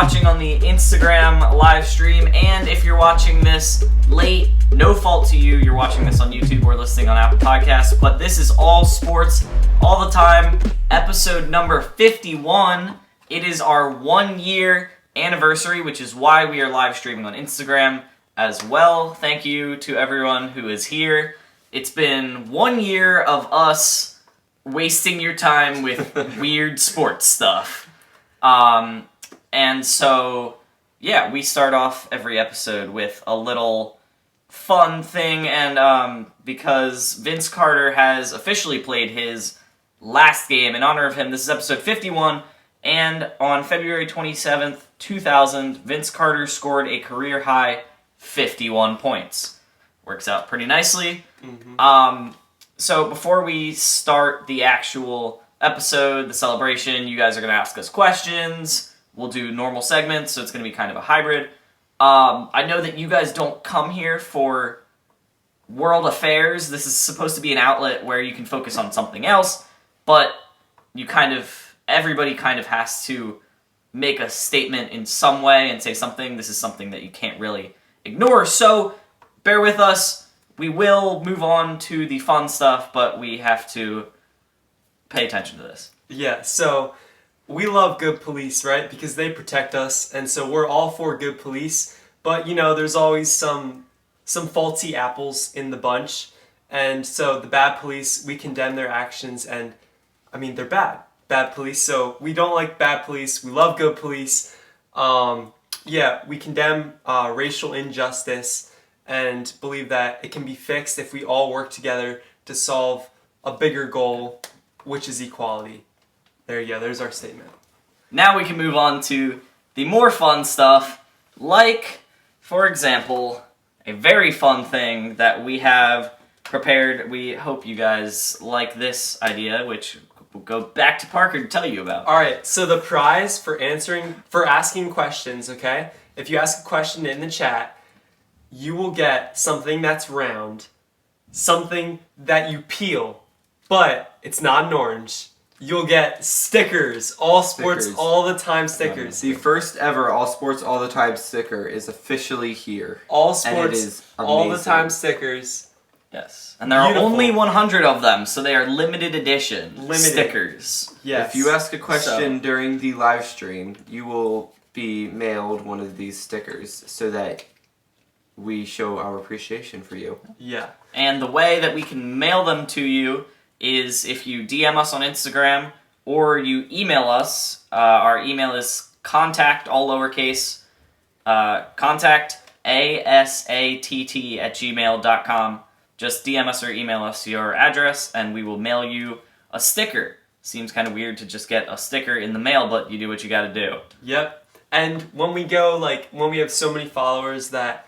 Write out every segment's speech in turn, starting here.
watching on the Instagram live stream, and if you're watching this late, no fault to you. You're watching this on YouTube or listening on Apple Podcasts, but this is All Sports All the Time, episode number 51. It is our 1-year anniversary, which is why we are live streaming on Instagram as well. Thank you to everyone who is here. It's been 1 year of us wasting your time with weird sports stuff. And so, yeah, we start off every episode with a little fun thing, and because Vince Carter has officially played his last game, in honor of him, this is episode 51, and on February 27th, 2000, Vince Carter scored a career-high 51 points. Works out pretty nicely. Mm-hmm. So before we start the actual episode, the celebration, you guys are going to ask us questions. We'll do normal segments, so it's going to be kind of a hybrid. I know that you guys don't come here for world affairs. This is supposed to be an outlet where you can focus on something else, but everybody kind of has to make a statement in some way and say something. This is something that you can't really ignore, so bear with us. We will move on to the fun stuff, but we have to pay attention to this. Yeah, so we love good police, right? Because they protect us, and so we're all for good police. But, there's always some faulty apples in the bunch. And so the bad police, we condemn their actions, and, they're bad. Bad police. So we don't like bad police. We love good police. We condemn racial injustice and believe that it can be fixed if we all work together to solve a bigger goal, which is equality. There you go, there's our statement. Now we can move on to the more fun stuff, like, for example, a very fun thing that we have prepared. We hope you guys like this idea, which we'll go back to Parker to tell you about. Alright, so the prize for asking questions, okay? If you ask a question in the chat, you will get something that's round, something that you peel, but it's not an orange. You'll get stickers. All Sports All the Time stickers. The first ever All Sports All the Time sticker is officially here. All Sports All the Time stickers. Yes. And there are only 100 of them, so they are limited edition stickers. Yes. If you ask a question during the live stream, you will be mailed one of these stickers so that we show our appreciation for you. Yeah. And the way that we can mail them to you is if you DM us on Instagram or you email us. Our email is contact, all lowercase, contact ASATT@gmail.com. Just DM us or email us your address and we will mail you a sticker. Seems kind of weird to just get a sticker in the mail, but you do what you gotta do. Yep. And when we go, when we have so many followers that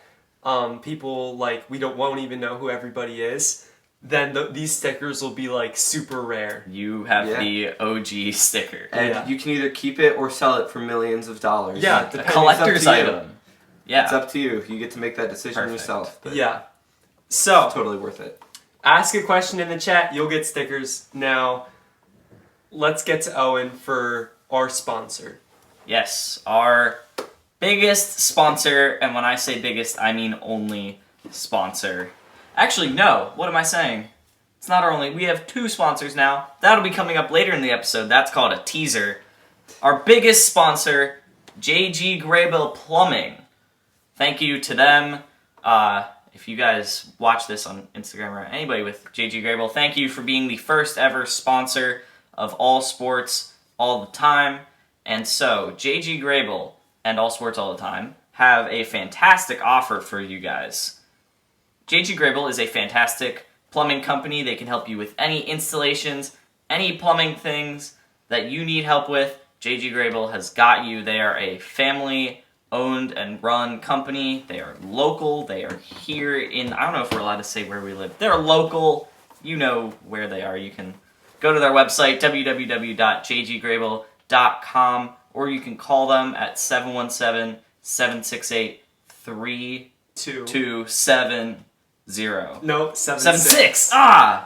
people, won't even know who everybody is, then these stickers will be, super rare. You have the OG sticker. And you can either keep it or sell it for millions of dollars. Yeah, a collector's item. Yeah. It's up to you. You get to make that decision yourself. Yeah. So, it's totally worth it. Ask a question in the chat, you'll get stickers. Now, let's get to Owen for our sponsor. Yes, our biggest sponsor, and when I say biggest, I mean only sponsor. Actually, no. What am I saying? It's not our only. We have 2 sponsors now. That'll be coming up later in the episode. That's called a teaser. Our biggest sponsor, JG Graybill Plumbing. Thank you to them. If you guys watch this on Instagram or anybody with JG Graybill, thank you for being the first ever sponsor of All Sports All the Time. And so, JG Graybill and All Sports All the Time have a fantastic offer for you guys. JG Graybill is a fantastic plumbing company. They can help you with any installations, any plumbing things that you need help with. JG Graybill has got you. They are a family-owned and run company. They are local. They are here in, I don't know if we're allowed to say where we live. They're local. You know where they are. You can go to their website, www.jggraybill.com, or you can call them at 717-768-3270. No, 76. Ah!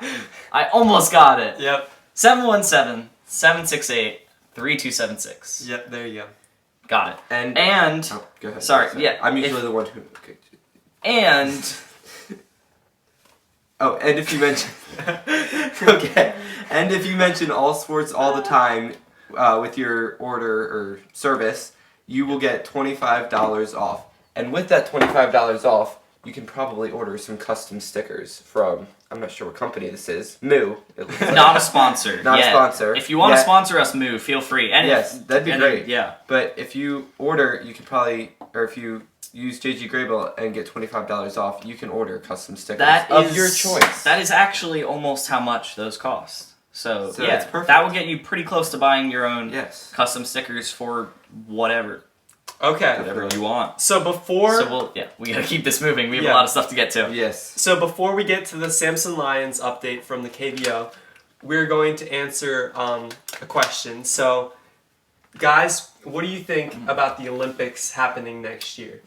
I almost got it. Yep. 717-768-3276. Yep, there you go. Got it. And oh, go ahead. Sorry, yeah, I'm usually the one who. Okay. And Oh, and if you mention okay, and if you mention All Sports all the time with your order or service, you will get $25 off. And with that $25 off, you can probably order some custom stickers from, I'm not sure what company this is, Moo. It looks like. not a sponsor. Not yet. a sponsor. If you want to yet. sponsor us, Moo, feel free. And Yes, that'd be great. Yeah. But if you order, you could probably, or if you use JG Grable and get $25 off, you can order custom stickers That of is your choice. That is actually almost how much those cost. So yeah, it's perfect. that will get you pretty close to buying your own Yes. custom stickers for whatever Okay. you want. So before So we gotta keep this moving. We have Yeah. a lot of stuff to get to. Yes. So before we get to the Samson Lions update from the KBO, we're going to answer a question. So, guys, what do you think about the Olympics happening next year?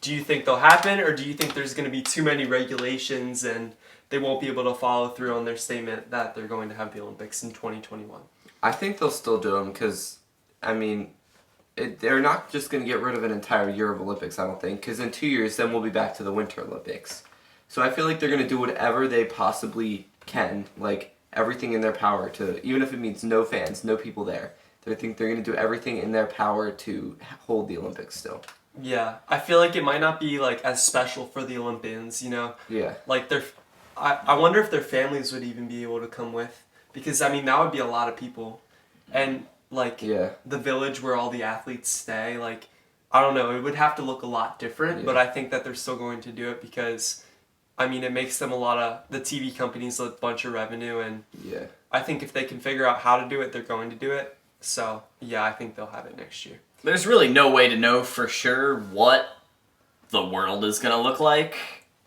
Do you think they'll happen, or do you think there's going to be too many regulations and they won't be able to follow through on their statement that they're going to have the Olympics in 2021? I think they'll still do them because, I mean, they're not just going to get rid of an entire year of Olympics, I don't think, because in 2 years, then we'll be back to the Winter Olympics. So I feel like they're going to do whatever they possibly can, like everything in their power to, even if it means no fans, no people there. They think they're going to do everything in their power to hold the Olympics still. Yeah, I feel like it might not be like as special for the Olympians, you know? Yeah. Like I wonder if their families would even be able to come with, because I mean that would be a lot of people, and like Yeah. the village where all the athletes stay, like I don't know, it would have to look a lot different, Yeah. but I think that they're still going to do it because, I mean, it makes them the TV companies a bunch of revenue, and Yeah. I think if they can figure out how to do it, they're going to do it. So yeah, I think they'll have it next year. There's really no way to know for sure what the world is gonna look like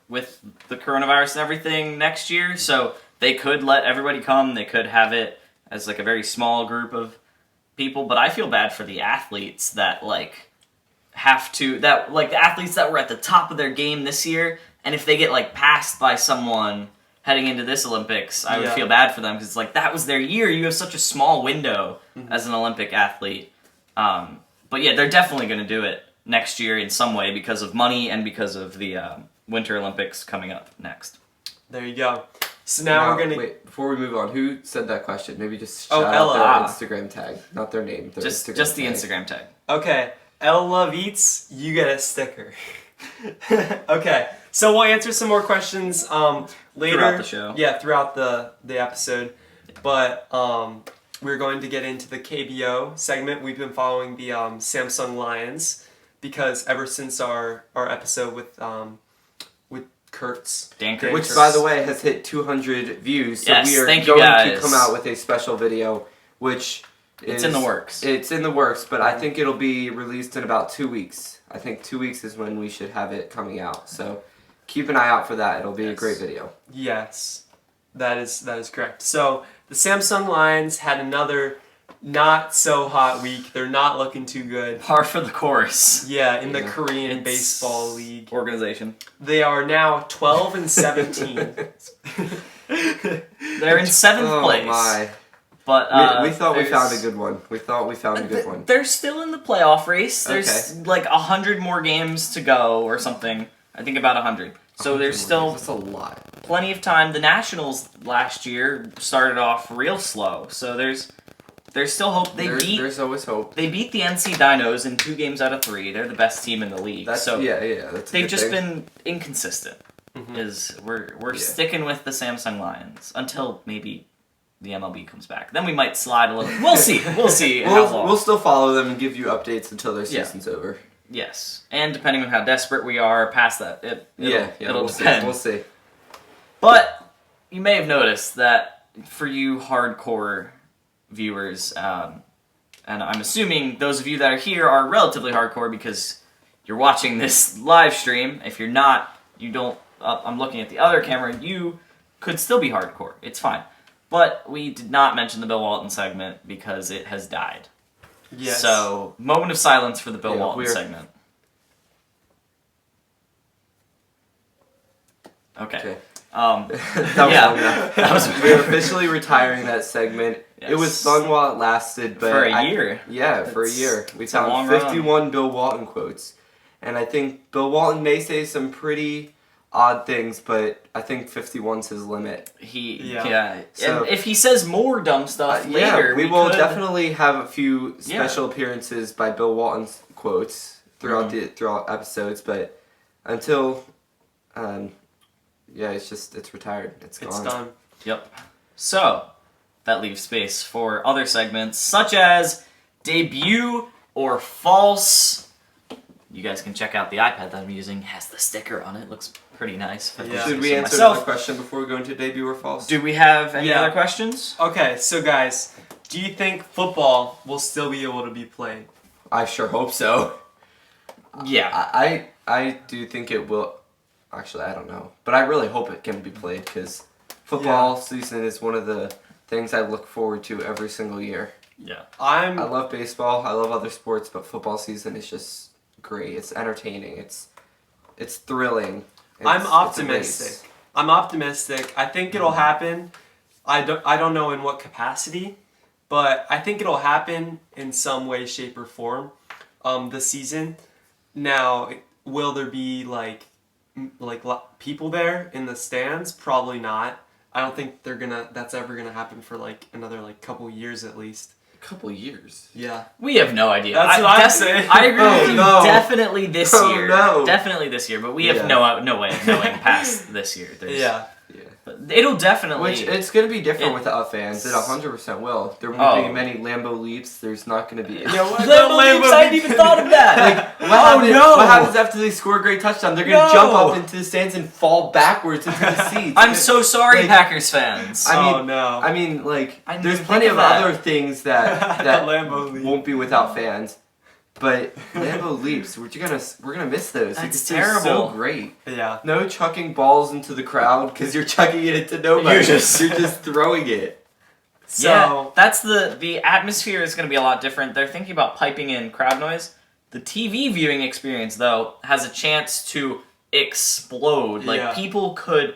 with the coronavirus and everything next year. So they could let everybody come. They could have it as like a very small group of people. But I feel bad for the athletes that the athletes that were at the top of their game this year. And if they get like passed by someone heading into this Olympics, I would Yeah. feel bad for them because like that was their year. You have such a small window as an Olympic athlete. But yeah, they're definitely going to do it next year in some way because of money and because of the Winter Olympics coming up next. There you go. So now we're gonna Wait, before we move on, who said that question? Maybe just Oh, shout out Ella. their Instagram tag, not their name. Their Just Instagram the tag. Instagram tag. Okay, El Love Eats, you get a sticker. Okay, so we'll answer some more questions later. Throughout the show. Yeah, throughout the episode. But we're going to get into the KBO segment. We've been following the Samsung Lions because ever since our episode with Kurtz. Dan Kurtz. Which, by the way, has hit 200 views. So Yes, we are thank you going guys. to come out with a special video, which It's is, in the works. It's in the works, but I think it'll be released in about 2 weeks. I think 2 weeks is when we should have it coming out. So keep an eye out for that. It'll be a Yes. great video. Yes, that is correct. So the Samsung Lions had another not so hot week. They're not looking too good. Par for the course. Yeah, in the Yeah. Korean It's baseball league. organization. They are now 12 and 17. They're in seventh Oh place. my! But We thought we found a there's- good one. We thought we found a good one. They're still in the playoff race. There's like 100 more games to go or something. I think about 100. So there's still That's a lot. plenty of time. The Nationals last year started off real slow, so there's still hope. There's always hope. They beat the NC Dinos in 2 games out of 3. They're the best team in the league. That's so yeah. That's a they've good just thing. been inconsistent. Is we're Yeah. sticking with the Samsung Lions until maybe the MLB comes back. Then we might slide a little. We'll see. We'll see how long. We'll still follow them and give you updates until their Yeah. season's over. Yes, and depending on how desperate we are past that, it'll we'll depend. see. We'll see. But you may have noticed that for you hardcore viewers, and I'm assuming those of you that are here are relatively hardcore because you're watching this live stream. If you're not, you don't. I'm looking at the other camera. You could still be hardcore. It's fine. But we did not mention the Bill Walton segment because it has died. Yes. So, moment of silence for the Bill Yeah, Walton we're- segment. Okay. Okay. That was Yeah. long enough. That was- We're officially retiring that segment. It was fun while it lasted, but For a year. Yeah, for a year. We a long found run. 51 Bill Walton quotes. And I think Bill Walton may say some pretty odd things, but I think 51's his limit. Yeah. So- And if he says more dumb stuff later, yeah, we will could- definitely have a few special appearances by Bill Walton's quotes throughout throughout episodes, but until it's retired. It's gone. It's done. Yep. So, that leaves space for other segments, such as debut or false. You guys can check out the iPad that I'm using. It has the sticker on it. Looks pretty nice. Yeah. Should we So answer myself- another question before we go into debut or false? Do we have any Yeah. other questions? Okay, so guys, do you think football will still be able to be played? I sure hope so. Yeah. I do think it will. Actually, I don't know, but I really hope it can be played because football season is one of the things I look forward to every single year. Yeah. I love baseball. I love other sports, but football season is just great. It's entertaining. It's thrilling. I'm It's a optimistic. race. I'm optimistic. I think it'll happen. I don't know in what capacity, but I think it'll happen in some way, shape, or form. This season. Now, will there be like people there in the stands? Probably not. I don't think that's ever gonna happen for like another like couple years at least. Couple years. Yeah. We have no idea. That's what I'm saying. I agree Oh, with you. no. Definitely this Oh, year. no. Definitely this year, but we have Yeah. no way of knowing past this year. There's, Yeah. Yeah. But it'll definitely. Which it's gonna be different It- without fans. It 100% will. There won't Oh. be many Lambo leaps. There's not gonna be. Yeah, what- Lambo leaps, I hadn't even thought of that. Like, what happens after they score a great touchdown? They're gonna No. jump up into the stands and fall backwards into the seats. I'm so sorry, Like- Packers fans. I mean, Oh no. I mean, like, I didn't there's even plenty think of of that. other things that The that Lambo leap. won't be without fans. But Lambo leaps, we're gonna miss those. That's because they're so terrible. great. Yeah. No chucking balls into the crowd because you're chucking it into nobody. You're just- you're just throwing it. So Yeah, that's the atmosphere is going to be a lot different. They're thinking about piping in crowd noise. The TV viewing experience, though, has a chance to explode. Like, Yeah. people could...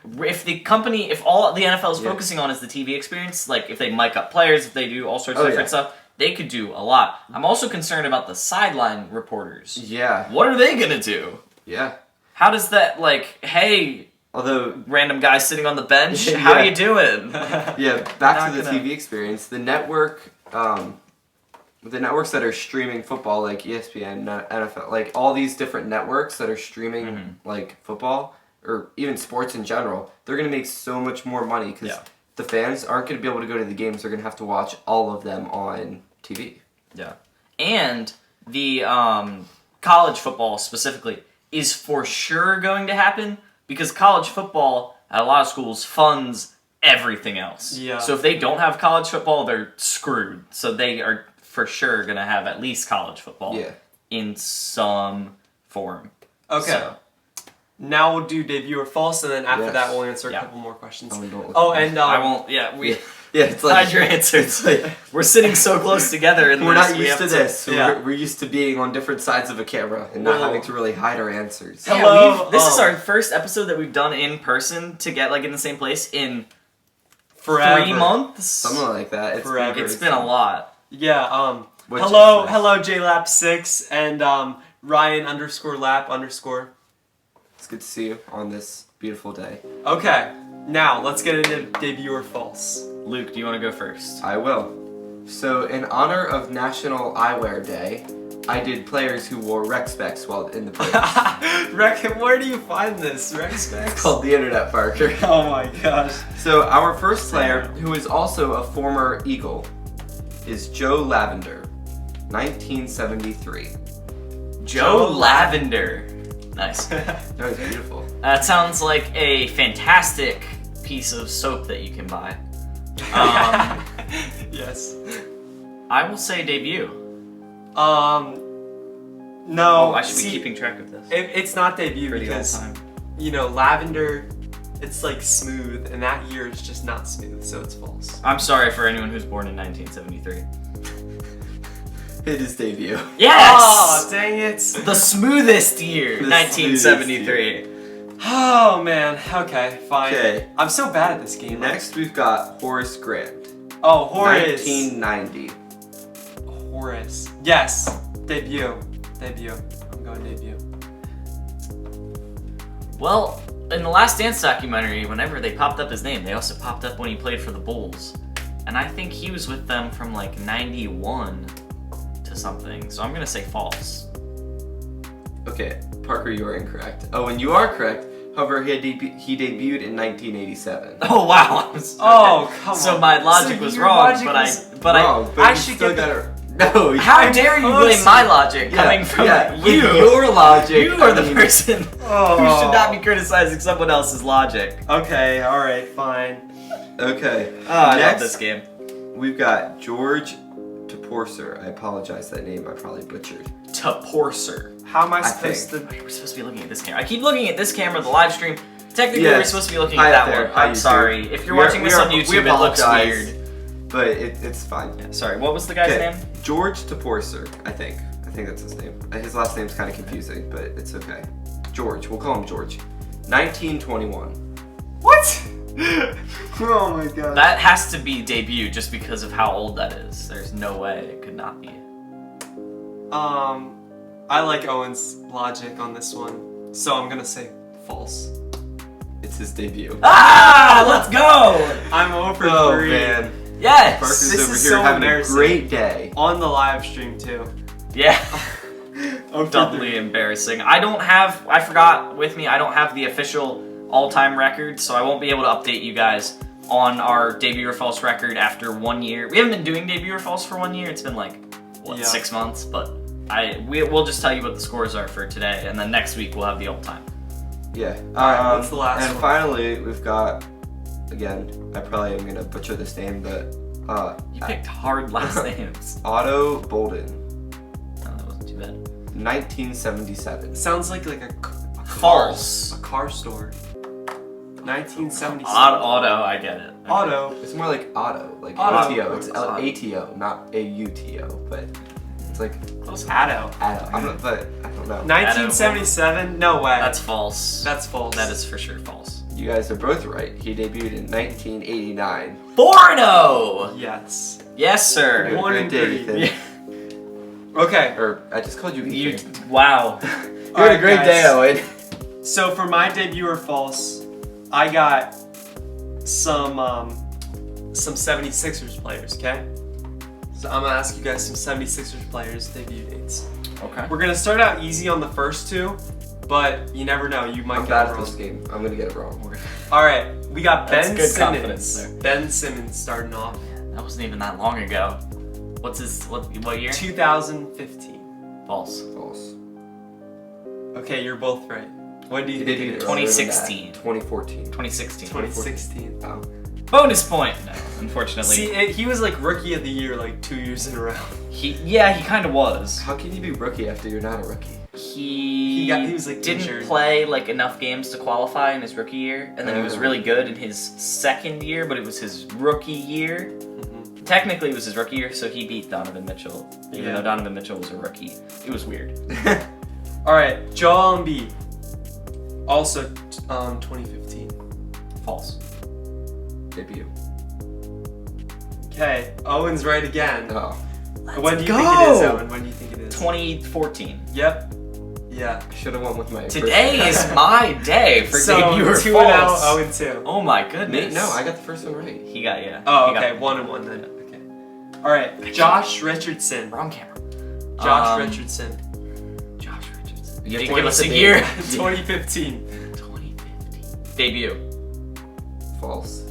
If all the NFL is Yeah. focusing on is the TV experience, like if they mic up players, if they do all sorts Oh, of different yeah. stuff, they could do a lot. I'm also concerned about the sideline reporters. Yeah, What are they going to do? yeah. How does that, like, hey, Although, random guy sitting on the bench, Yeah. how you doing? yeah, back Not to the gonna- TV experience. The network, the networks that are streaming football, like ESPN, NFL, like all these different networks that are streaming like football or even sports in general, they're gonna make so much more money because Yeah. the fans aren't gonna be able to go to the games. They're gonna have to watch all of them on TV. Yeah. And the college football specifically is for sure going to happen because college football at a lot of schools funds everything else. Yeah. So if they don't have college football, they're screwed. So they are for sure going to have at least college football Yeah. in some form. Okay. So, Now we'll do debut or false, and then after Yes. that we'll answer Yeah. a couple more questions. Oh, and don't look Oh, at me. and I won't, yeah, we... Yeah, it's like Hide your answers. We're sitting so close together, and we're not we used have to this. So Yeah. we're used to being on different sides of a camera and not Well- having to really hide our answers. Yeah, Hello, this is our first episode that we've done in person to get like in the same place in Forever. 3 months. Something like that. It's Forever. It's been a lot. Yeah. Which Hello, is nice. hello, JLap6 and Ryan_Lap_. It's good to see you on this beautiful day. Okay. Now let's get into debut or false. Luke, do you want to go first? I will. So, in honor of National Eyewear Day, I did players who wore rec specs while in the parade. Where do you find this? Rex It's called the Internet, Parker. Oh my gosh. So, our first player, who is also a former Eagle, is Joe Lavender, 1973. Joe Lavender. Nice. That was beautiful. That sounds like a fantastic piece of soap that you can buy. Yes. I will say debut. No. Oh, I should see, be keeping track of this. It's not debut For the old because time. lavender. It's like smooth, and that year is just not smooth, so it's false. I'm sorry for anyone who's born in 1973. It is debut. Yes! Oh, dang it! The smoothest year, The 1973. Oh man. Okay, fine. Okay. I'm so bad at this game. Next, we've got Horace Grant, Oh, Horace. 1990. Horace. Yes. Debut. I'm going debut. Well, in the Last Dance documentary, whenever they popped up his name, they also popped up when he played for the Bulls. And I think he was with them from like 91 to something. So I'm going to say false. Okay, Parker, you are incorrect. Oh, and you are correct. However, he debuted in 1987. Oh, wow. Oh, come on. So my logic So was your wrong, logic but was Wrong, but I you should still get got it. No, How dare you blame my logic coming from you? With your logic. You are I the mean, person Oh. who should not be criticizing someone else's logic. Okay, alright, fine. Okay. Oh, I love Next, this game. we've got George Toporser. I apologize, that name I probably butchered. Toporser. How am I I supposed to... We're supposed to be looking at this camera. I keep looking at this camera, the live stream. Technically, Yes. we're supposed to be looking Hi at up that there. one. Hi, I'm YouTube. sorry. If you're We are- watching we this are- on we YouTube, it looks apologize. weird. But it's fine. Yeah, sorry, what was the guy's Okay, name? George Toporser, I think. I think that's his name. His last name's kind of confusing, but it's okay. George, we'll call him George. 1921. What? Oh my god. That has to be debut just because of how old that is. There's no way it could not be. I like Owen's logic on this one, so I'm gonna say false. It's his debut. Ah, let's go! I'm over Oh 3. man, Yes! Parker's This over is here so having a embarrassing. great day. On the live stream too. Yeah. Over Doubly 3. embarrassing. I forgot with me, I don't have the official all-time record, so I won't be able to update you guys on our debut or false record after 1 year. We haven't been doing debut or false for 1 year. It's been like, what, Yeah. 6 months? But we'll just tell you what the scores are for today, and then next week we'll have the all-time. Yeah. Alright, what's the last and one? finally, we've got, again, I probably am gonna butcher this name, but You picked hard last names. Otto Bolden, Oh, that wasn't too bad. 1977. Sounds like a False. car store. 1977. Auto, I get it. Okay. Auto. It's more like Otto, like Otto. ATO. It's Auto. ATO, not AUTO, but it's like Close. Addo. but I don't know. 1977? No way. That's false. That's false. That is for sure false. You guys are both right. He debuted in 1989. 4-0! Yes. Yes, sir. Good- One good and day, three. Ethan. Okay. Or I just called you You, Ethan. wow. You had a Alright, great day, guys. Owen. So for my debut or false, I got some 76ers players, okay? So I'm gonna ask you guys some 76ers players debut dates. Okay. We're gonna start out easy on the first two, but you never know, you might I'm get bad it at wrong. this game. I'm gonna get it wrong. Alright, we got That's Ben good confidence Simmons. there. Ben Simmons starting off. That wasn't even that long ago. What's his, what year? 2015. False. False. Okay, you're both right. When do you He think debuted it is? earlier than 2016. that. 2014. 2016. 2016. Oh. Bonus point. No, unfortunately. See, he was like rookie of the year like 2 years in a row. He kind of was. How can you be rookie after you're not a rookie? He was, like, didn't injured. play like enough games to qualify in his rookie year, and then he was Oh. really good in his second year, but it was his rookie year. Mhm. Technically, it was his rookie year, so he beat Donovan Mitchell. Even Yeah. though Donovan Mitchell was a rookie, it was weird. All right, Joel Embiid, also 2015. False. Debut. Okay, Owen's right again. Oh. When do you think it is, Owen? When do you think it is? 2014. Yep. Yeah. I should have went with my. Today first is my day for So debut or 2-0, false. 0-2. Oh my Nate, goodness. no, I got the first one right. He got yeah. Oh, he got- okay, 1-1 then. Okay. All right, Josh Richardson. Wrong camera. Josh Um, Richardson. Josh Richardson. You have Did to give give us us a a year. date. 2015. 2015. Debut. False.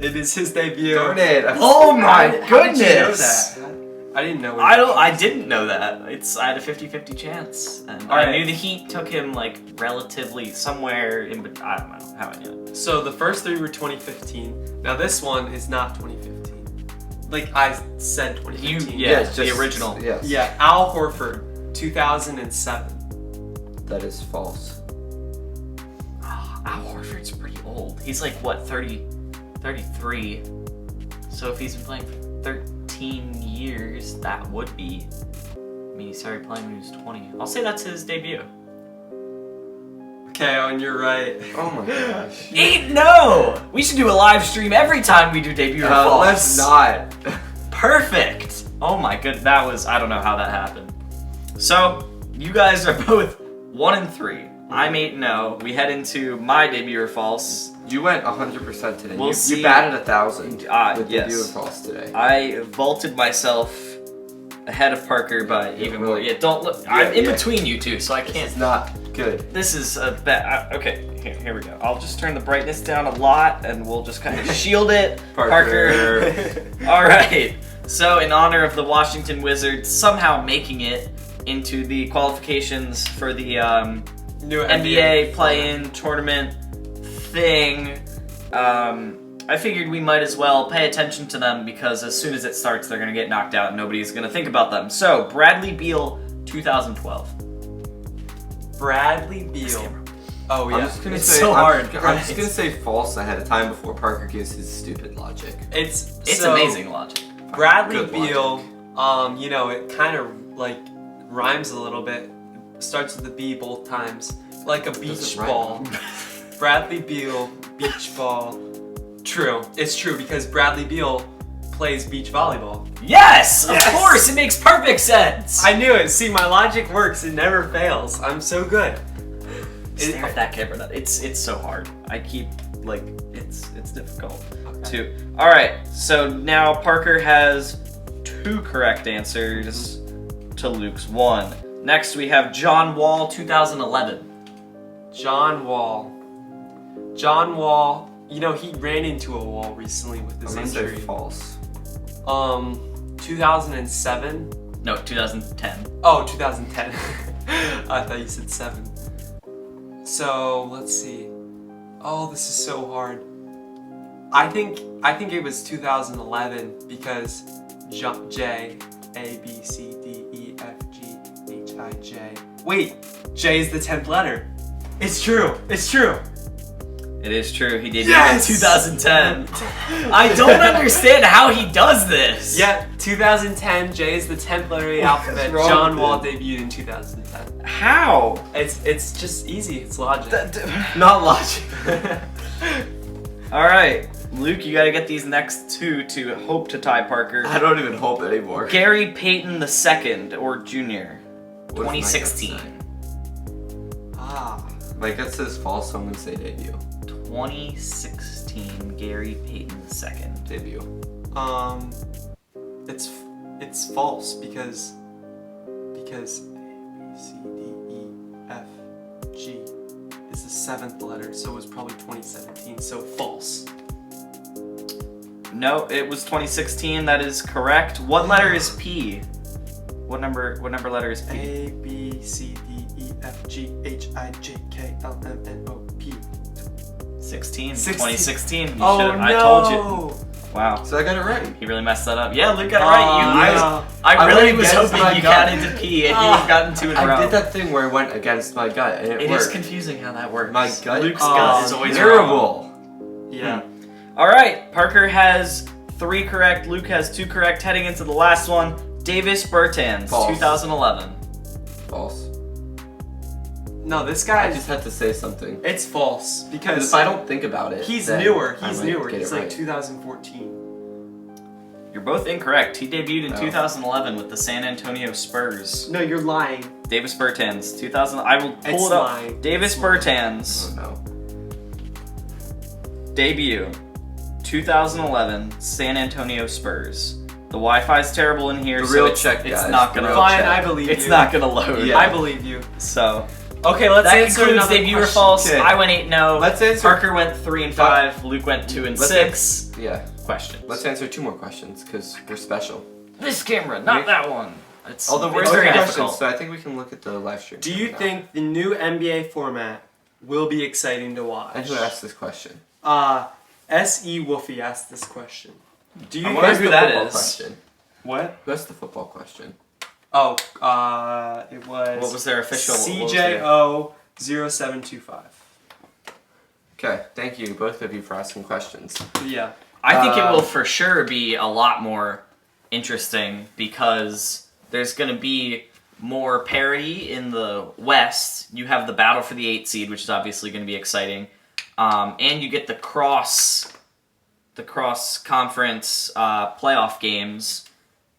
It is his debut. Darn it! Oh my How did you know goodness. that? I didn't know. I didn't know that. I had a 50-50 chance. And I Alright. knew the Heat took him like relatively somewhere in between. I don't know how I knew it. So the first three were 2015. Now this one is not 2015. Like I said, 2015. Yeah, it's the original. Yes. Yeah, Al Horford, 2007. That is false. Oh, Al Horford's pretty old. He's like what, 33. So if he's been playing for 13 years, that would be. I mean, he started playing when he was 20. I'll say that's his debut. KO, and you're right. Oh my gosh. 8-0! We should do a live stream every time we do debut or false. Let's not. Perfect! Oh my good, that was, I don't know how that happened. So, you guys are both 1-3. I'm 8-0. We head into my debut or false. You went 100% today. We'll you see. batted 1,000 with yes. debut and false today. I vaulted myself ahead of Parker by even more. Yeah, don't look. Yeah, I'm in yeah. between you two, so I It's can't. not good. This is a bad. Okay, here we go. I'll just turn the brightness down a lot, and we'll just kind of shield it. Parker. All right. So, in honor of the Washington Wizards somehow making it into the qualifications for the New NBA play-in tournament thing, I figured we might as well pay attention to them because as soon as it starts, they're going to get knocked out and nobody's going to think about them. So, Bradley Beal, 2012. Bradley Beal. Oh, yeah. I'm just gonna It's say, so hard, I'm just right? gonna say false ahead of time before Parker gives his stupid logic. It's It's amazing logic. Bradley Good Beal, you know, it kind of like rhymes a little bit. Starts with the B both times. Like a beach rhyme. ball. Bradley Beal, beach ball. True. It's true because Bradley Beal plays beach volleyball. Yes! Of Yes! course! It makes perfect sense! I knew it. See, my logic works. It never fails. I'm so good. Stare at that camera. It's so hard. I keep, like, it's difficult. Okay. Alright, so now Parker has 2 correct answers to Luke's 1. Next we have John Wall, 2011. John Wall. John Wall. You know, he ran into a wall recently with I'm his gonna say injury. false. 2007. No, 2010. Oh, 2010. I thought you said 7. So, let's see. Oh, this is so hard. I think it was 2011 because J, A, B, C, D, E, F, G, H, I, J. Wait, J is the 10th letter. It's true. It's true. It is true, he debuted Yes! in 2010. I don't understand how he does this. Yeah, 2010. J is the 10th letter of the alphabet. wrong John with Wall it? debuted in 2010. How? It's just easy. It's logic. Not logic. Alright, Luke, you gotta get these next 2 to hope to tie Parker. I don't even hope anymore. Gary Payton II, or Jr., What does my gut 2016. say? Ah. My gut says false, so I'm gonna say debut. 2016, Gary Payton II. Debut. It's false because A, B, C, D, E, F, G is the 7th letter, so it was probably 2017. So false. No, it was 2016. That is correct. What letter is P? What number letter is P? A, B, C, D, E, F, G, H, I, J, K, L, M, N, O, P. 16. 16. 2016. You Oh should've- no! I told you. Wow. So I got it right. He really messed that up. Yeah, Luke got it right. no. I I really went was against hoping my you gut. got into P and you'd have gotten 2 in a row. I did that thing where I went against my gut and it It worked. is confusing how that works. My gut Luke's gut is always wrong. terrible. Yeah. All right, Parker has 3 correct. Luke has 2 correct. Heading into the last one, Davis Bertans, False. 2011. False. No, this I guy. just had to say something. It's false Because because if I don't think about it, he's then newer. I He's might newer. get He's it like right. 2014. You're both incorrect. He debuted in Oh. 2011 with the San Antonio Spurs. No, you're lying. Davis Bertans, 2000. I will pull It's it up. lying. Davis It's lying. Bertans, Oh no. debut, 2011, San Antonio Spurs. The Wi-Fi's terrible in here, The so real it's, check, it's guys. not The gonna. real Fine, check. I believe It's you. not gonna load. Yeah. I believe you. So Okay, let's that answer concludes another debut or question. false. Okay. I went 8-0. Let's answer. Parker went 3 and 5. Luke went 2 and Let's 6. Yeah. Questions. Let's answer 2 more questions because we're special. This camera, not that one. It's Although we're it's answering very questions, difficult. so I think we can look at the live stream. Do you now. think the new NBA format will be exciting to watch? And who asked this question? S.E. Wolfie asked this question. Do you I think wonder who the that football is. question? what? Who asked the football question? Oh, it was. What was their official? what was their- CJO 0725. Okay, thank you both of you for asking questions. Yeah. I think it will for sure be a lot more interesting because there's going to be more parity in the West. You have the battle for the 8th seed, which is obviously going to be exciting. And you get the cross conference playoff games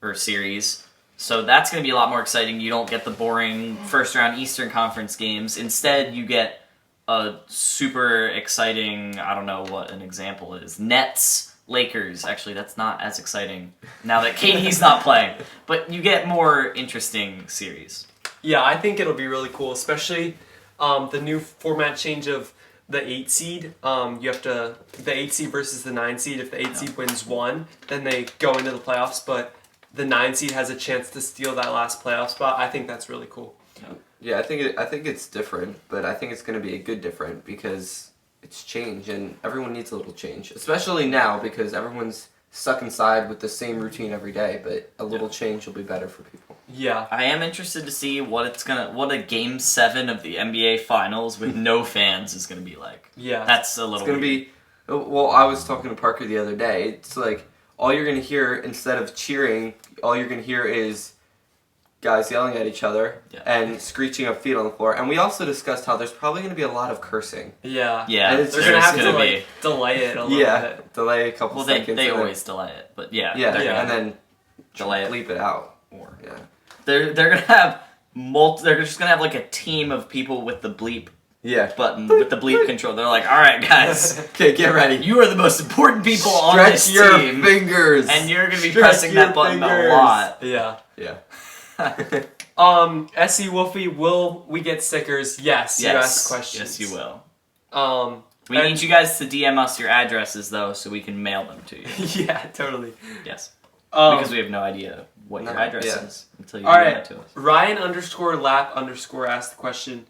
or series. So that's going to be a lot more exciting. You don't get the boring first round Eastern Conference games. Instead, you get a super exciting, I don't know what an example is, Nets, Lakers. Actually, that's not as exciting now that KD's not playing. But you get more interesting series. Yeah, I think it'll be really cool, especially the new format change of the 8 seed. You have to, the 8 seed versus the 9 seed. If the 8 seed wins one, then they go into the playoffs, but the 9 seed has a chance to steal that last playoff spot. I think that's really cool. Yeah, I think it's different, but I think it's going to be a good different because it's change and everyone needs a little change, especially now because everyone's stuck inside with the same routine every day, but a little change will be better for people. Yeah. I am interested to see what a Game 7 of the NBA Finals with no fans is going to be like. Yeah. That's a little It's going to weird. be, well, I was talking to Parker the other day. It's like all you're going to hear instead of cheering, all you're going to hear is guys yelling at each other and screeching up feet on the floor. And we also discussed how there's probably going to be a lot of cursing. Yeah. Yeah, And it's They're going to have to gonna like, delay it a little bit. Delay a couple Well, seconds. they and always delay it, but then, they're gonna and then delay it. bleep it out. Or Yeah. they're gonna have they're just gonna have like a team of people with the bleep Yeah. button with the bleep control. They're like, all right, guys, Okay, get ready. you are the most important people on Stretch this your team, fingers. and you're gonna be Stretch pressing your that button fingers. a lot. Yeah. Yeah. SC Wolfie, will we get stickers? Yes. You asked questions. Yes, you will. We And- need you guys to DM us your addresses though, so we can mail them to you. Yeah, totally. Yes, Um, because we have no idea what your No, address yeah. is until you All DM right. it to us. Ryan_Lap_ asked the question,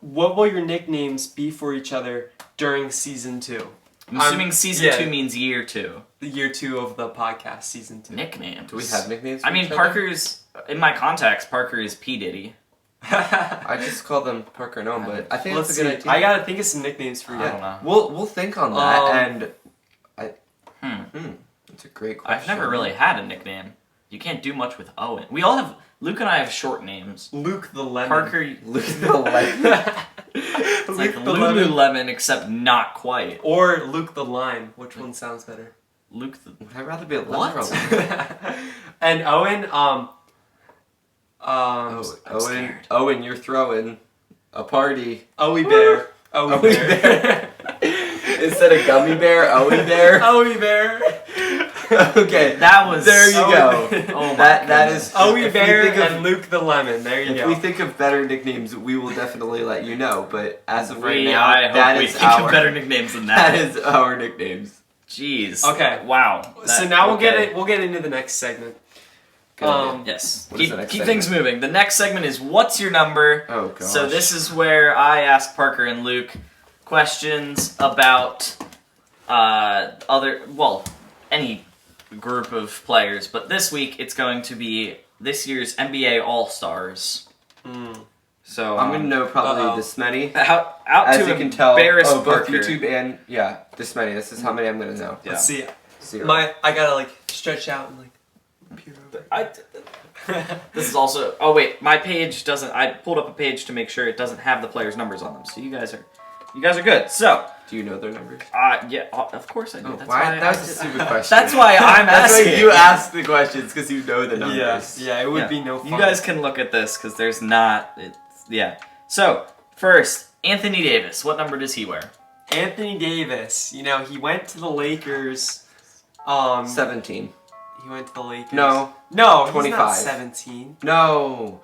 what will your nicknames be for each other during season 2? I'm assuming season yeah. 2 means year 2. The year 2 of the podcast, season 2. Nicknames. Do we have nicknames? I for mean, each other? Parker's in my contacts. Parker is P Diddy. I just call them Parker and Owen, but I think Let's that's a see. good idea. I gotta think of some nicknames for you. I don't know. We'll think on that, and it's a great question. I've never really had a nickname. You can't do much with Owen. We all have. Luke and I have short names. Luke the Lemon. Parker, Luke the Lemon. it's like Luke the Lemon. Lululemon, except not quite. Or Luke the Lime. Which one sounds better? Luke the. Would I rather be a What? lemon or a lemon? And Owen, I'm Owen, scared. Owen, you're throwing a party. Owie Bear. Owie Owie Bear. Instead of gummy bear, Owie bear. Owie Bear. Okay, That was. there you go. Oh my That goodness. is Owie if we Bear think of- and Luke the Lemon. There you If go. we think of better nicknames, we will definitely let you know. But as of right I now, hope that we is think our of better nicknames than that that. is our nicknames. Jeez. Okay. Wow. So That- now we'll okay. we'll get into the next segment. Good idea. Yes. What is Keep the next things moving. The next segment is What's Your Number? Oh gosh. So this is where I ask Parker and Luke questions about any group of players, but this week it's going to be this year's NBA All-Stars. So I'm gonna know probably Uh-oh. this many. out As to you can tell, embarrass both Parker. YouTube and this many. This is how many I'm gonna know. Yeah. Let's see. 0. I gotta like stretch out and like peer over. This is also. Oh wait, my page doesn't. I pulled up a page to make sure it doesn't have the players' numbers on them. So you guys are good. So Do you know their numbers? yeah, of course I do. Oh, That's why? why That I was a did- stupid question. That's why I'm That's asking. why you ask the questions because you know the numbers. Yeah, it would Yeah. be no fun. You guys can look at this because there's not. Yeah. So first, Anthony Davis. What number does he wear? Anthony Davis, you know, he went to the Lakers. 17. He went to the Lakers. No. No, he's 25. not 17. No.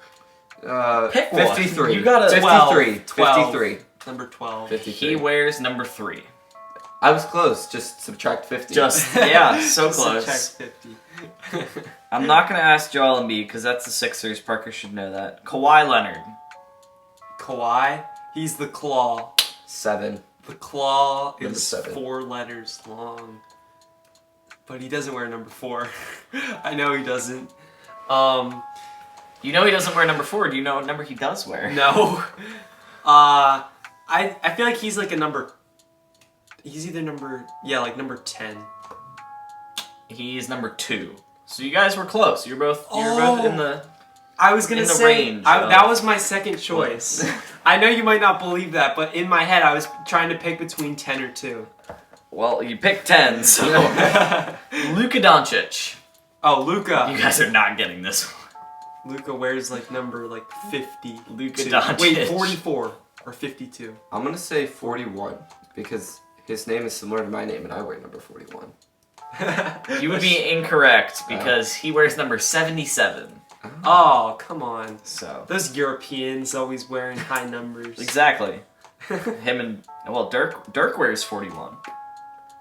Pick one. 53. You gotta- 53. 12. 53. Number 12. 53. He wears number 3. I was close. Just subtract 50. Just yeah, so Just close. subtract 50. I'm not gonna ask Joel Embiid because that's the Sixers. Parker should know that. Kawhi Leonard. Kawhi, he's the claw. 7. The claw Number is 7. 4 letters long. But he doesn't wear number 4. I know he doesn't. You know he doesn't wear number 4. Do you know what number he does wear? No. I feel like he's like a number. He's either number number 10. He's number 2. So you guys were close. You're both in the. I was gonna in the say range of- that was my second choice. I know you might not believe that, but in my head I was trying to pick between 10 or 2. Well, you picked 10, so Luka Doncic. Oh, Luka. You guys are not getting this one. Luka wears like number 50. Luka Doncic. Wait, 44 or 52. I'm gonna say 41 because his name is similar to my name, and I wear number 41. You would be incorrect because he wears number 77. Oh, come on. So Those Europeans always wearing high numbers. exactly. Him and Dirk wears 41.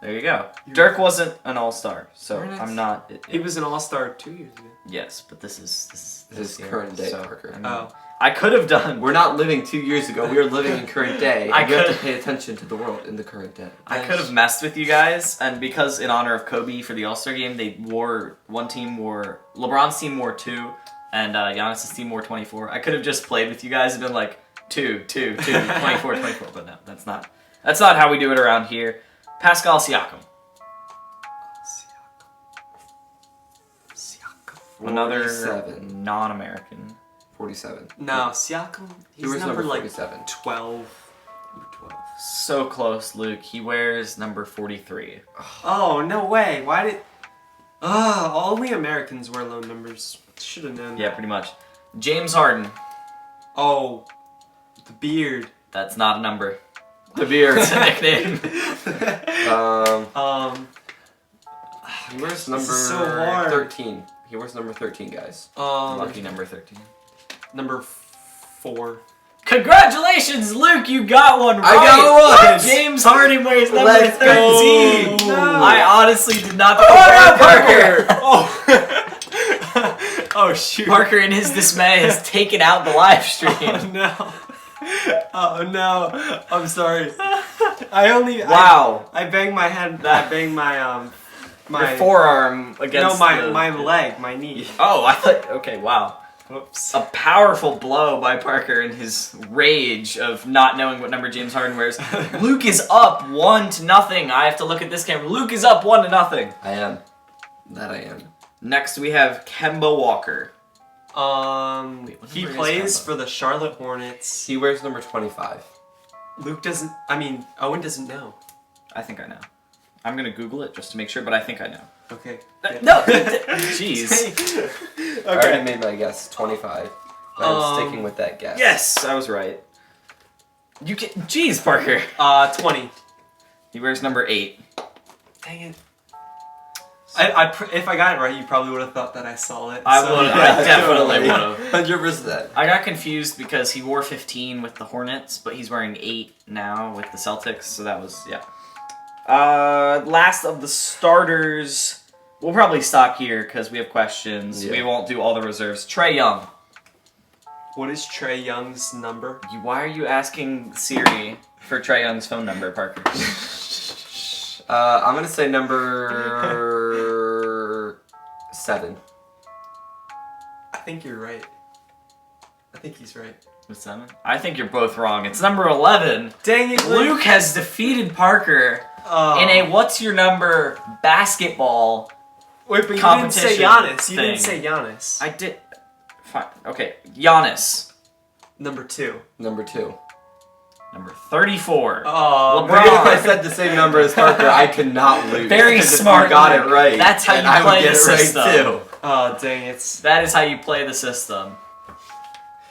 There you go. Dirk wasn't an all-star, so Very nice. I'm not. He was an all-star 2 years ago. Yes, but this is This year, current day, so, Parker. I mean, Oh. I could have done. We're not living 2 years ago. We are living in current day. I And you have to could- pay attention to the world in the current day. I could have messed with you guys, and because in honor of Kobe for the All-Star game, LeBron's team wore 2, and Giannis' team wore 24. I could have just played with you guys and been like 2, 24, 24, but no, that's not how we do it around here. Pascal Siakam, another 47. non-American. 47. No, Siakam, He he's wears number number like 47. 12. Number 12. So close, Luke. He wears number 43. Oh, no way. Why did... only Americans wear low numbers. Should have known. Yeah, pretty much. James Harden. Oh, the beard. That's not a number. The beard's a nickname. He wears This number is so hard. 13. He wears number 13, guys. Lucky number 13. Number 4. Congratulations, Luke! You got one right. I got one! James Harden wears number Let's 13. go. No. I honestly did not. Parker! Oh, shoot. Parker, in his dismay, has taken out the live stream. Oh, no. Oh, no. I'm sorry. I only... Wow. I banged my head. I banged my, my... Your forearm against No, my the- leg. My knee. Oh, I thought. Okay, wow. Whoops. A powerful blow by Parker in his rage of not knowing what number James Harden wears. Luke is up 1-0. I have to look at this camera. Luke is up 1-0. I am. That I am. Next we have Kemba Walker. what He number is plays Kemba? for the Charlotte Hornets. He wears number 25. Luke doesn't... I mean, Owen doesn't know. I think I know. I'm gonna Google it just to make sure, but I think I know. Okay. No, jeez. I already made my guess. 25. I'm sticking with that guess. Yes, I was right. You can. Jeez, Parker. 20. He wears number 8. Dang it. If I got it right, you probably would have thought that I saw it. I so- would. I definitely would have. 100%. I got confused because he wore 15 with the Hornets, but he's wearing 8 now with the Celtics, so that was, yeah. Last of the starters. We'll probably stop here because we have questions. Yeah. We won't do all the reserves. Trae Young. What is Trae Young's number? Why are you asking Siri for Trae Young's phone number, Parker? I'm gonna say number 7. I think you're right. I think he's right. With 7? I think you're both wrong. It's number 11. Dang it, Luke has defeated Parker in a what's your number basketball. Wait, but you didn't say competition Giannis. You thing. didn't say Giannis. I did. Fine. Okay. Giannis. Number 2. Number 2. Number 34. Oh, LeBron. Even if I said the same number as Parker, I could not lose. Very because if smart, you got Luke. it right. That's how then you I would play get the it right system. too. Oh, dang it. That is how you play the system.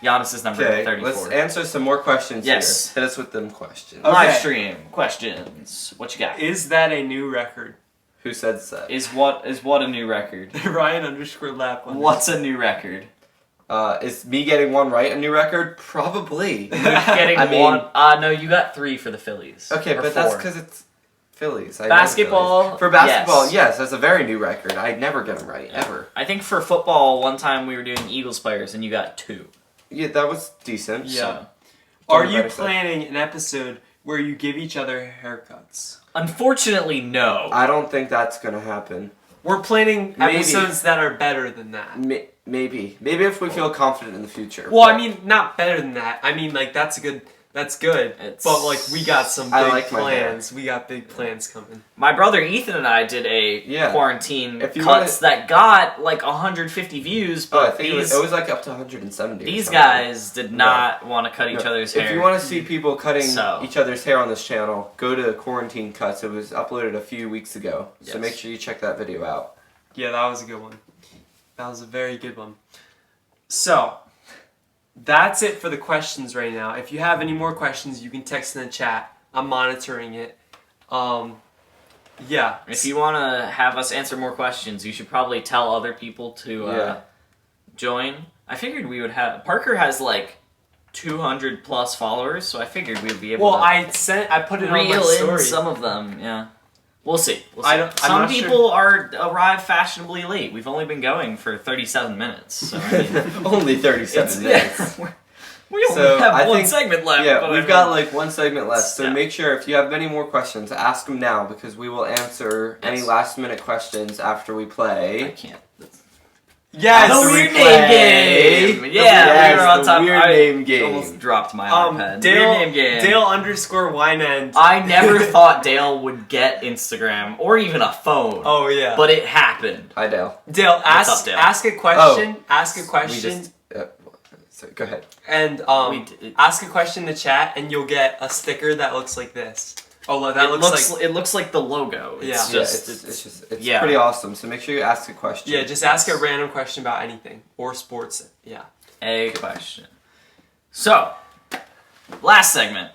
Giannis is number Okay, 34. let's answer some more questions Yes. here. Hit us with them questions. Okay. Live stream questions. What you got? Is that a new record? Who said so? Is what a new record? Ryan_Lap. What's a new record? Is me getting one right a new record? Probably. Luke getting I mean- one. No, you got 3 for the Phillies. Okay, Or but that's 4. because it's Phillies. I know Basketball, Phillies. For basketball, yes. yes, that's a very new record. I never get them right, ever. I think for football, one time we were doing Eagles players and you got 2. Yeah, that was decent. Yeah. So, Are Talk you about it, planning an episode where you give each other haircuts? unfortunately, no. I don't think that's gonna happen. We're planning Maybe. episodes that are better than that. Maybe if we feel confident in the future. Well, I mean, not better than that. I mean, like that's a good That's good. It's- But like we got some I big like my hair. plans. We got big plans coming. My brother Ethan and I did a Yeah. quarantine If you cuts that got like 150 views, Oh, I but think these it was like up to 170. or these something. guys did not want to cut each No. other's hair. If you want to see people cutting So- each other's hair on this channel, go to Quarantine Cuts. It was uploaded a few weeks ago, so Yes. make sure you check that video out. Yeah, that was a good one. That was a very good one. So, that's it for the questions right now. If you have any more questions, you can text in the chat. I'm monitoring it. Yeah. If you want to have us answer more questions, you should probably tell other people to Yeah. join. I figured we would have. Parker has like 200 plus followers, so I figured we would be able Well, to I put it on my reel in story. some of them. Yeah, we'll see. We'll see. I don't- I'm Some not people arrive fashionably late. We've only been going for 37 minutes, so I mean, Only 37 minutes. yeah, we only So, have I one think- segment left. Yeah, but I we've mean- got like one segment left, so Yeah. make sure if you have any more questions, ask them now because we will answer any Yes. last minute questions after we I play. can't. Yes! The After we weird play. name game. Yeah, Yes, we were on the top. weird I name game. almost dropped my iPad. Dale, Weird name game. Dale_Winend. I never thought Dale would get Instagram or even a phone. Oh, yeah. But it happened. Hi, Dale. Dale, up, Dale? ask a question. Ask a question. We just. So, go ahead. And We did- ask a question in the chat, and you'll get a sticker that looks like this. Oh, look, that it looks like. it looks like the logo. It's Yeah. just It's yeah. pretty awesome. So make sure you ask a question. Yeah, just ask a random question about anything or sports. Yeah. a question. So, last segment,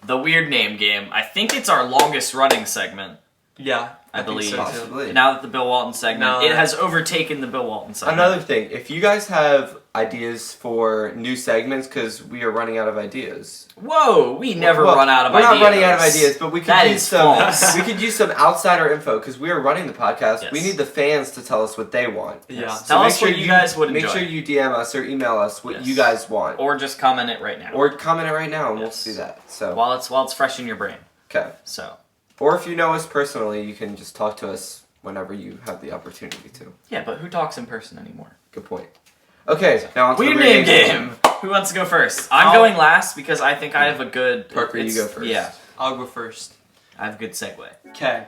the weird name game. I think it's our longest running segment. Yeah. I think believe. so, too. Possibly. Now that the Bill Walton segment, No, it that- has overtaken the Bill Walton segment. Another thing, if you guys have ideas for new segments, because we are running out of ideas. Whoa, we never Well, run out of we're ideas. not running out of ideas, but we could That use is some. false. We could use some outsider info because we are running the podcast. Yes. We need the fans to tell us what they want. Yeah. Yes. So Tell make us sure what you guys would Make enjoy. sure you DM us or email us what Yes. you guys want, Or just comment it right now. or comment it right now and Yes. we'll see that. So while it's fresh in your brain. okay, So or if you know us personally, you can just talk to us whenever you have the opportunity to. yeah, but who talks in person anymore? Good point. Okay, now on to Weird the name game. Who wants to go first? I'm I'll- going last because I think I have a good. Parker, you it's- go first. Yeah, I'll go first. I have a good segue. Okay.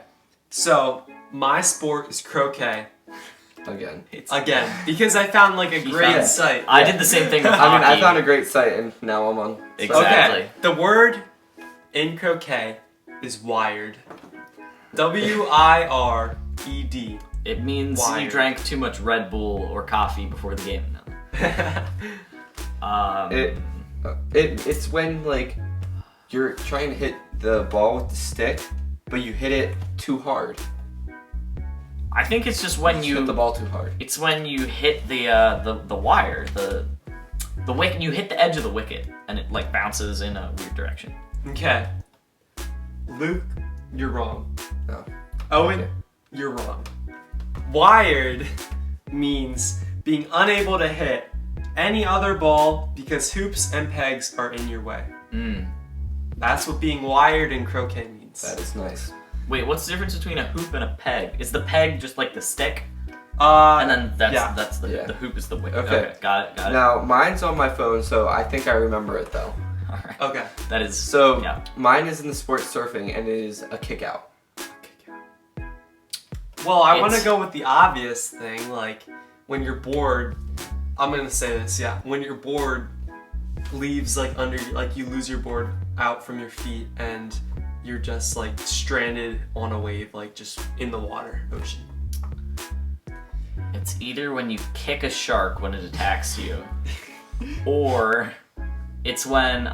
So, my sport is croquet. Again. Again. Because I found like a He great found- site. I did the same thing with I mean, I hockey. found a great site and now I'm on. Exactly. Okay. The word in croquet is wired. W-I-R-E-D. It means you Wired. drank too much Red Bull or coffee before the game. No. It's when like you're trying to hit the ball with the stick, but you hit it too hard. I think it's just when You hit the ball too hard. It's when you hit the wire, the wicket. You hit the edge of the wicket, and it like bounces in a weird direction. Okay. Luke, you're wrong. No. Owen, Okay. you're wrong. Wired means being unable to hit any other ball because hoops and pegs are in your way. Mm. That's what being wired in croquet means. That is nice. Wait, what's the difference between a hoop and a peg? Is the peg just like the stick, And and then that's yeah. the Yeah. the hoop is the wicket? Okay. Got it. Now mine's on my phone, so I think I remember it though. All right. Okay. That is So yeah. mine is in the sport surfing and it is a kick out. Well, I want to It's- go with the obvious thing, like when you're bored. I'm gonna say this, yeah. When you're bored, leaves like under, like you lose your board out from your feet, and you're just like stranded on a wave, like just in the water, ocean. It's either when you kick a shark when it attacks you, or it's when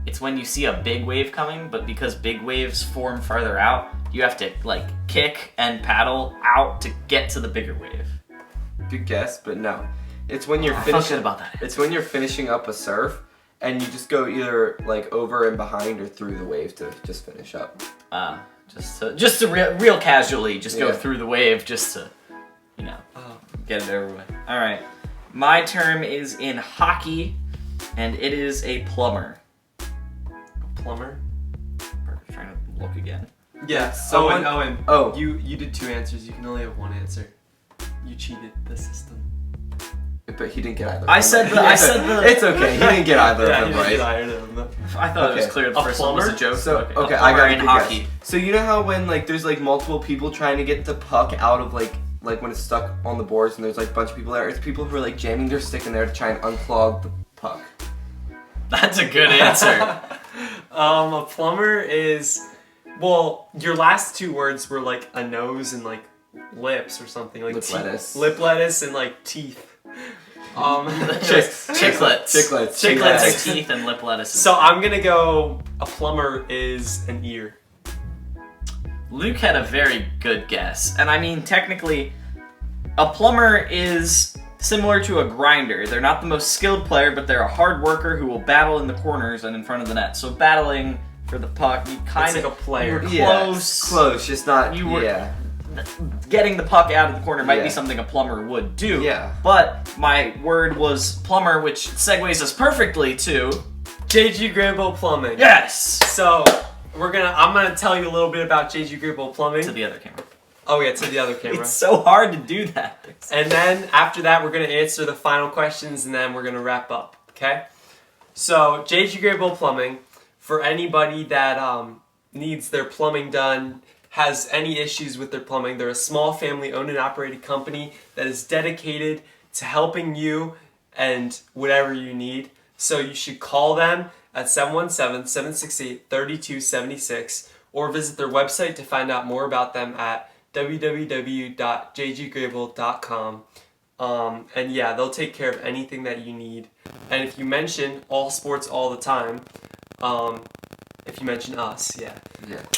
it's when you see a big wave coming, but because big waves form farther out, you have to like kick and paddle out to get to the bigger wave. Good guess, but no. It's when you're I felt finishing. good about that. It's when you're finishing up a surf and you just go either like over and behind or through the wave to just finish up. Just to real casually, just go Yeah. through the wave, just to, you know, Oh. get it over with. All right, my term is in hockey, and it is a plumber. Plumber. Parker's trying to look again. Yeah. Someone- Owen. Oh. You did two answers. You can only have one answer. You cheated the system. But he didn't get either. I of said them the- right. I said the- It's okay. He didn't get either Yeah, of them you did right. either of them. I thought it was Okay. clear the A first one was a plumber? joke. So A okay, I plumber got in a good hockey. guess. So you know how when like there's like multiple people trying to get the puck out of like when it's stuck on the boards and there's like a bunch of people there. It's people who are like jamming their stick in there to try and unclog the puck. That's a good answer. A plumber is, well, your last two words were like a nose and like lips or something like Lip lettuce. lip lettuce and like teeth. Chiclets. Chiclets. Chiclets are teeth and lip lettuce. So I'm gonna go. A plumber is an ear. Luke had a very good guess. And I mean, technically, a plumber is similar to a grinder. They're not the most skilled player, but they're a hard worker who will battle in the corners and in front of the net. So battling for the puck, you kind It's of like a player. You were close. Close, just not. You were- Yeah. Getting the puck out of the corner might be Yeah. something a plumber would do. Yeah. But my word was plumber, which segues us perfectly to JG Gribble Plumbing. yes So I'm gonna tell you a little bit about JG Gribble Plumbing. to the other camera. Oh yeah, to the other camera. It's so hard to do that. And then after that, we're gonna answer the final questions, and then we're gonna wrap up. Okay? So JG Gribble Plumbing, for anybody that needs their plumbing done, has any issues with their plumbing, they're a small family-owned and operated company that is dedicated to helping you and whatever you need. So you should call them at 717-768-3276 or visit their website to find out more about them at www.jggrable.com. And yeah, they'll take care of anything that you need. And if you mention All Sports All the Time, if you mention us, Yeah.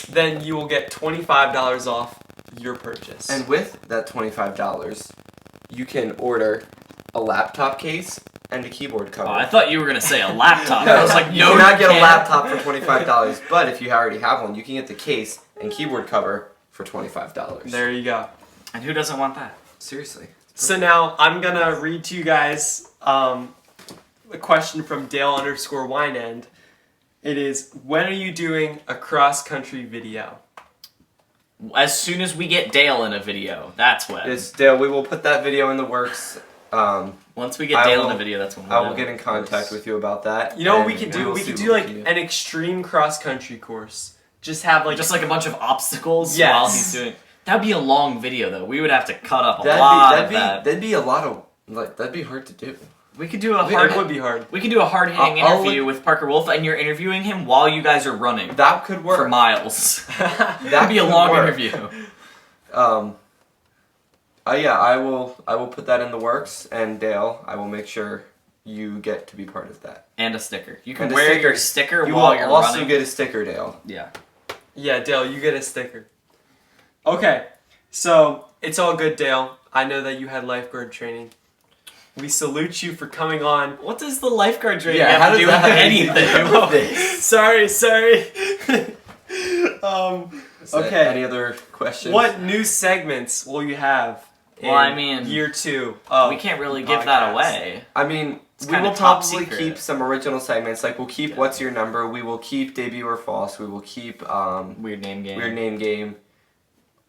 then you will get $25 off your purchase. And with that $25, you can order a laptop case and a keyboard cover. Oh, I thought you were gonna say a laptop. No, I was like, you no, cannot get a can't. laptop for $25, but if you already have one, you can get the case and keyboard cover for $25. There you go. And who doesn't want that? Seriously. So now I'm gonna read to you guys a question from Dale_Winend. It is, when are you doing a cross-country video? As soon as we get Dale in a video, that's when. Yes, Dale, we will put that video in the works. Once we get I Dale will- in a video, that's when I we'll will do get it. in contact with you about that. You know what we and could do? we'll We see could what do like can do. an extreme cross-country course. Just have like Just like a bunch of obstacles Yes. while he's doing. That'd be a long video though. We would have to cut up a That'd lot be, of that. that'd be a lot of like that'd be hard to do. We could do a it hard. would be hard. We could do a hard hitting I'll interview with Parker Wolf, and you're interviewing him while you guys are running That could work. for miles. That That'd be a could long work. interview. Yeah, I will put that in the works, and Dale, I will make sure you get to be part of that. And a sticker. You can And a wear sticker. your sticker You while will you're also running. get a sticker, Dale. Yeah. Yeah, Dale, you get a sticker. Okay, so it's all good, Dale. I know that you had lifeguard training. We salute you for coming on. What does the lifeguard training Yeah, have how to does do that with have anything to anything? do with this? Sorry. Is there Okay. Any other questions? What new segments will you have? Well, in I mean, year 2. Of we can't really give that podcasts? away. I mean, we kinda will top probably secret. keep some original segments. Like we'll keep Yeah. What's Your Number. We will keep Debut or False. We will keep Weird name game. Weird Name Game.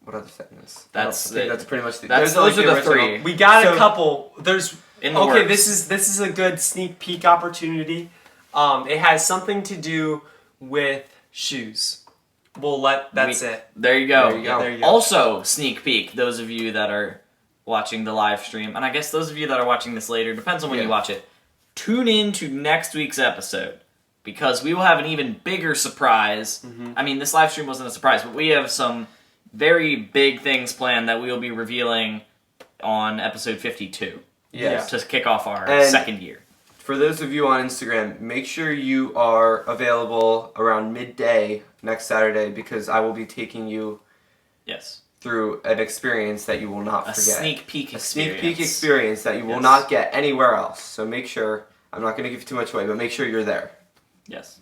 What other segments? That's I think it. that's pretty much the. That's- those those are the original. three. We got So- a couple. There's In the okay. works. This is a good sneak peek opportunity. It has something to do with shoes. That's it. There you go. There you go. There you go. Also, sneak peek, those of you that are watching the live stream, and I guess those of you that are watching this later, depends on when Yeah. you watch it, tune in to next week's episode, because we will have an even bigger surprise. Mm-hmm. I mean, this live stream wasn't a surprise, but we have some very big things planned that we will be revealing on episode 52 Yes. to kick off our And- second year. For those of you on Instagram, make sure you are available around midday next Saturday because I will be taking you Yes. through an experience that you will not A forget. sneak peek A experience. sneak peek experience that you will Yes. not get anywhere else. So make sure, I'm not going to give too much away, but make sure you're there. Yes.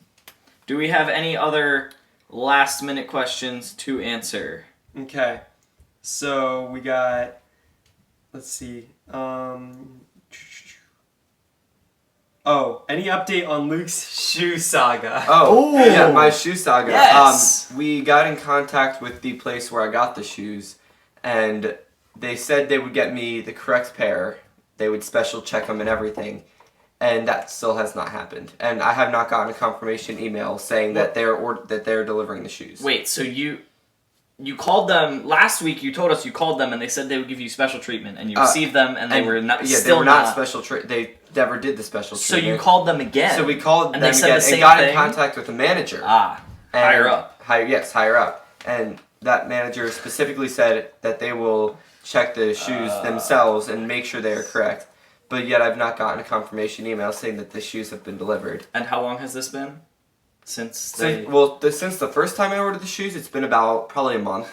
Do we have any other last minute questions to answer? Okay. So we got. Let's see. Oh, any update on Luke's shoe saga? Oh, Ooh. yeah, my shoe saga. Yes. We got in contact with the place where I got the shoes, and they said they would get me the correct pair. They would special check them and everything. and that still has not happened. And I have not gotten a confirmation email saying that they're delivering the shoes. Wait, so you called them last week? You told us you called them, and they said they would give you special treatment, and you received them, and they were not. Yeah, still they were not not special treatment. They never did the special So treatment. you called them again. So we called and them they said again the same and got thing? in contact with the manager. And higher up. Higher up. And that manager specifically said that they will check the shoes themselves and make sure they are correct. But yet I've not gotten a confirmation email saying that the shoes have been delivered. And how long has this been? Since Since the first time I ordered the shoes, it's been about probably a month.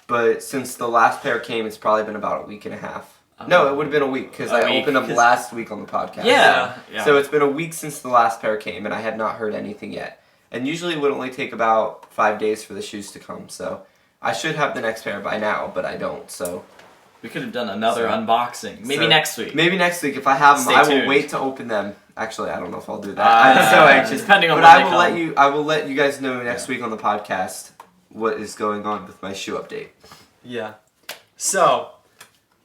But since the last pair came, it's probably been about a week and a half. No, it would have been a week because I opened them last week on the podcast. Yeah. So it's been a week since the last pair came, and I had not heard anything yet. And usually it would only take about 5 days for the shoes to come. So I should have the next pair by now, but I don't. So we could have done another unboxing. Maybe next week. Maybe next week if I have them. Stay I tuned. will wait to open them. Actually, I don't know if I'll do that. I'm so anxious. Depending on but when I they will come. I will let you guys know next week on the podcast what is going on with my shoe update. Yeah. So,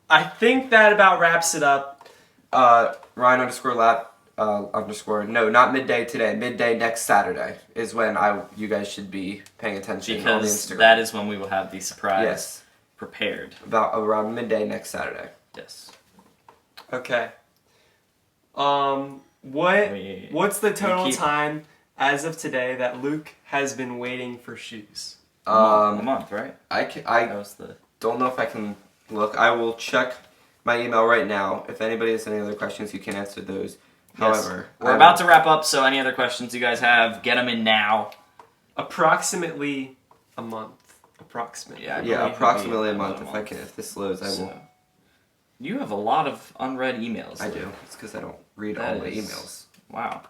I think that about wraps it up. Ryan_lap no, not midday today. Midday next Saturday is when you guys should be paying attention on the Because Instagram. that is when we will have the surprise Yes. prepared. About around midday next Saturday. Yes. Okay. We- What's the total keep- time as of today that Luke has been waiting for shoes? A month, right? I That was the. don't know if I can look. I will check my email right now. If anybody has any other questions, you can answer those. Yes. However, We're about to wrap up, so any other questions you guys have, get them in now. Approximately a month. Approximately. Yeah, I believe approximately a it'll be month. about If this loads, I will. So, you have a lot of unread emails. I Luke. do. It's because I don't read That all my is- emails. Wow.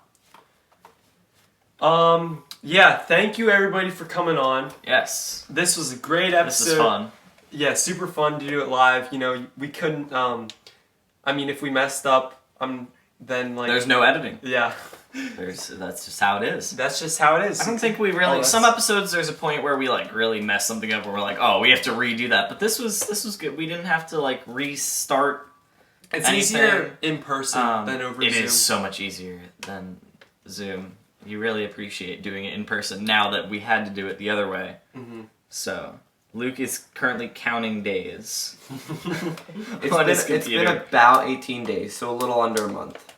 Yeah, thank you everybody for coming on. Yes. This was a great episode. This is fun. Yeah, super fun to do it live. You know, we couldn't, I mean, if we messed up, then like... There's no editing. Yeah. That's just how it is. That's just how it is. I don't think we really. Some episodes, there's a point where we like really mess something up, where we're like, oh, we have to redo that. But this was good. We didn't have to like restart. It's anything. easier in person than over It Zoom. is so much easier than Zoom. You really appreciate doing it in person now that we had to do it the other way. Mm-hmm. So Luke is currently counting days. It's been about 18 days, so a little under a month.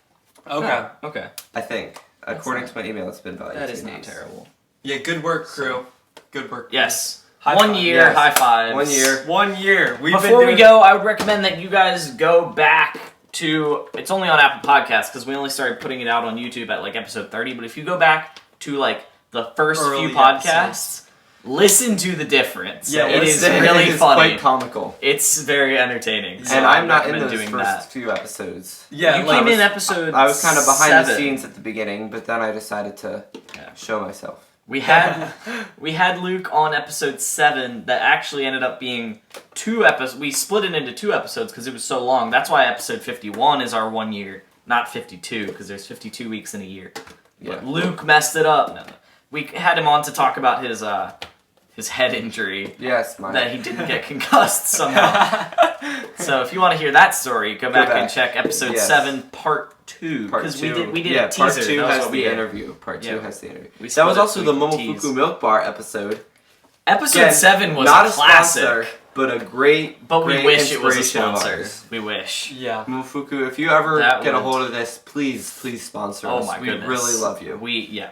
Okay. Oh, okay. I think. According to my email, it's been about 18 That days. is not terrible. Yeah, good work, crew. Good work. Crew. Yes. High 1 five. year, Yes. high fives. 1 year. 1 year. Before we go, I would recommend that you guys go back to. It's only on Apple Podcasts because we only started putting it out on YouTube at like episode 30. But if you go back to like the first Early few podcasts, listen to the difference. Yeah, it is It really is funny. quite comical. It's very entertaining. So And I I'm not in recommend those doing first that. few episodes. Yeah, You like, came in episode. I was kind of behind 7. the scenes at the beginning, but then I decided to show myself. We had Luke on episode 7 that actually ended up being 2 episodes. We split it into 2 episodes because it was so long. That's why episode 51 is our 1 year, not 52, because there's 52 weeks in a year. Yeah. But Luke messed it up. No. We had him on to talk about his head injury. Yes, mine. That he didn't get concussed somehow. So if you want to hear that story, go back and check episode Yes. 7, part 2. Part Because 2. we did yeah, a teaser. part 2 That was has what we the did. interview. Part 2 Yeah. has the interview. We That was split it also so the we could Momofuku tease. Milk Bar episode. Episode Again, 7 was not a classic. sponsor, but a great, But we great wish it was a inspiration of sponsor. ours. We wish. Yeah. Momofuku, if you ever That get a would- hold of this, please sponsor Oh us. my We goodness. really love you. Yeah.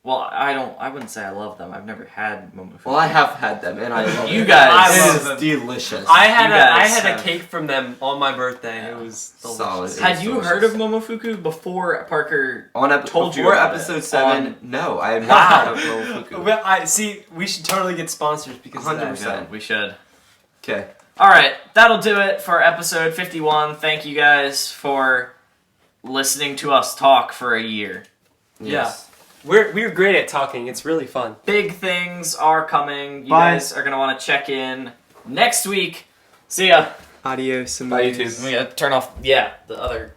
Well, I wouldn't say I love them. I've never had Momofuku. Well, I have had them, and I love You it. guys- I It love is them. delicious. I had You a guys I had have- a cake from them on my birthday. Yeah. It was Solid. delicious. Had you delicious. heard of Momofuku before Parker told you before about episode it? 7, no, I have Wow. not heard of Momofuku. Well, I see. We should totally get sponsors because of that. 100%. Yeah, we should. Okay. Alright, that'll do it for episode 51. Thank you guys for listening to us talk for a year. Yes. We're great at talking. It's really fun. Big things are coming. You Bye. guys are going to want to check in next week. See ya. Adios. Bye, YouTube. We gotta turn off, the other